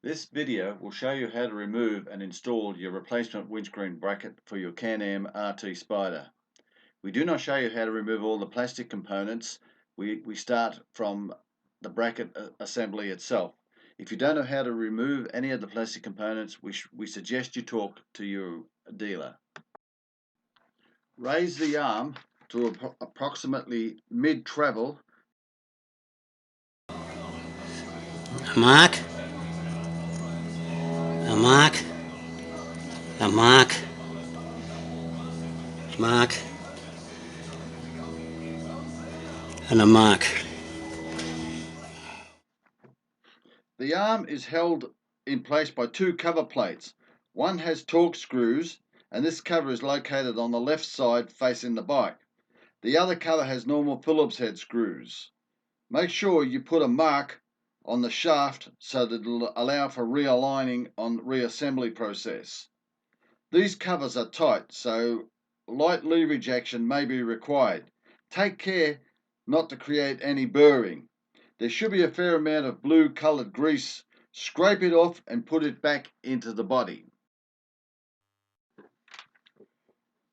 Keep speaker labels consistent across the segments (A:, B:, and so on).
A: This video will show you how to remove and install your replacement windscreen bracket for your Can Am RT Spyder. We do not show you how to remove all the plastic components. We start from the bracket assembly itself. If you don't know how to remove any of the plastic components, we suggest you talk to your dealer. Raise the arm to approximately mid-travel.
B: A mark, a mark, a mark, mark, and a mark.
A: The arm is held in place by two cover plates. One has torque screws, and this cover is located on the left side facing the bike. The other cover has normal Phillips head screws. Make sure you put a mark on the shaft so that it'll allow for realigning on reassembly process. These covers are tight, so light leverage action may be required. Take care not to create any burring. There should be a fair amount of blue coloured grease. Scrape it off and put it back into the body.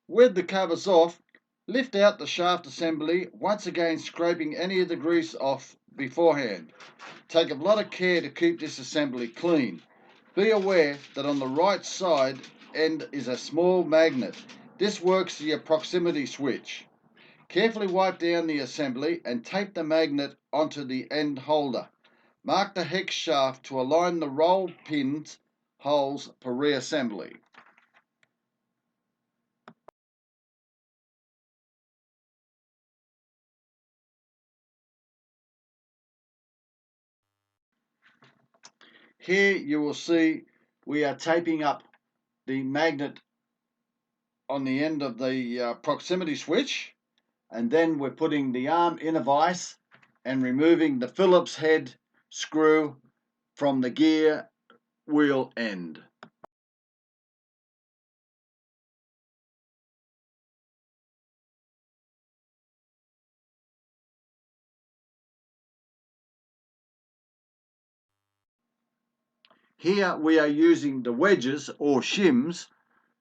A: With the covers off, lift out the shaft assembly, once again scraping any of the grease off beforehand. Take a lot of care to keep this assembly clean. Be aware that on the right side end is a small magnet. This works your proximity switch. Carefully wipe down the assembly and tape the magnet onto the end holder. Mark the hex shaft to align the roll pins holes for reassembly. Here you will see we are taping up the magnet on the end of the proximity switch, and then we're putting the arm in a vise and removing the Phillips head screw from the gear wheel end. Here we are using the wedges or shims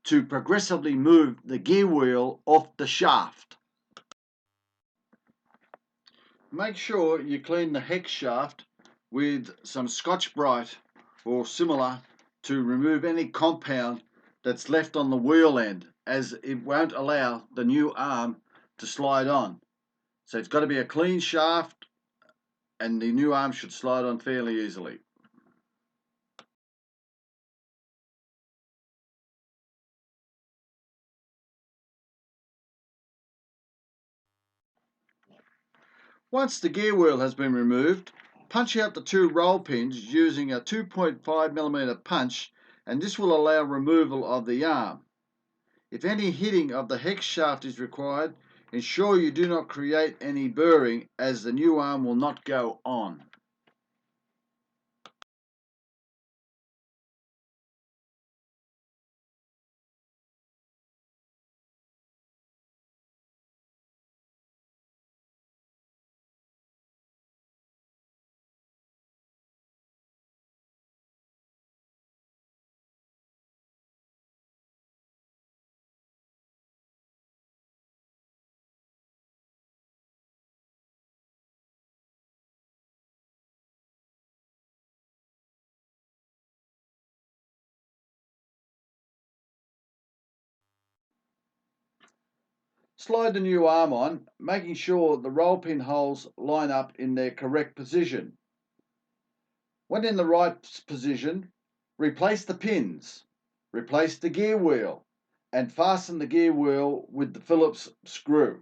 A: to progressively move the gear wheel off the shaft. Make sure you clean the hex shaft with some Scotch-Brite or similar to remove any compound that's left on the wheel end, as it won't allow the new arm to slide on. So it's got to be a clean shaft and the new arm should slide on fairly easily. Once the gear wheel has been removed, punch out the two roll pins using a 2.5mm punch, and this will allow removal of the arm. If any hitting of the hex shaft is required, ensure you do not create any burring, as the new arm will not go on. Slide the new arm on, making sure the roll pin holes line up in their correct position. When in the right position, replace the pins, replace the gear wheel, and fasten the gear wheel with the Phillips screw.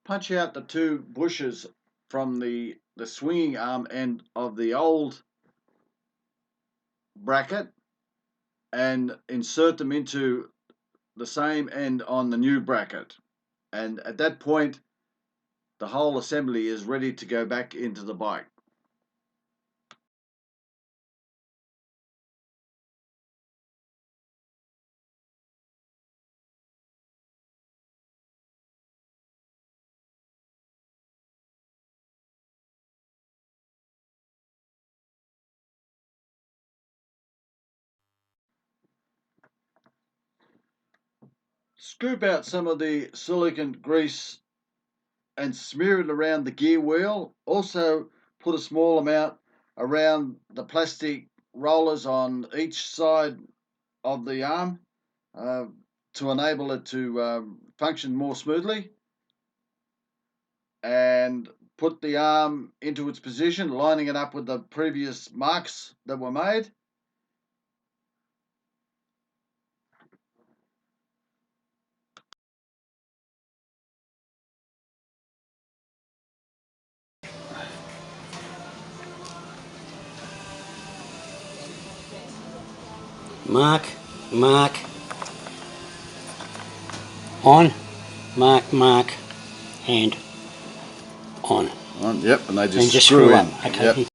A: punch out the two bushes from the swinging arm end of the old bracket and insert them into the same end on the new bracket. And at that point, the whole assembly is ready to go back into the bike. Scoop out some of the silicone grease and smear it around the gear wheel. Also put a small amount around the plastic rollers on each side of the arm to enable it to function more smoothly. And put the arm into its position, lining it up with the previous marks that were made.
B: Mark, mark, on, mark, and on.
A: Yep, and they
B: And just
A: screw
B: screw
A: in.
B: up. Okay.
A: Yep.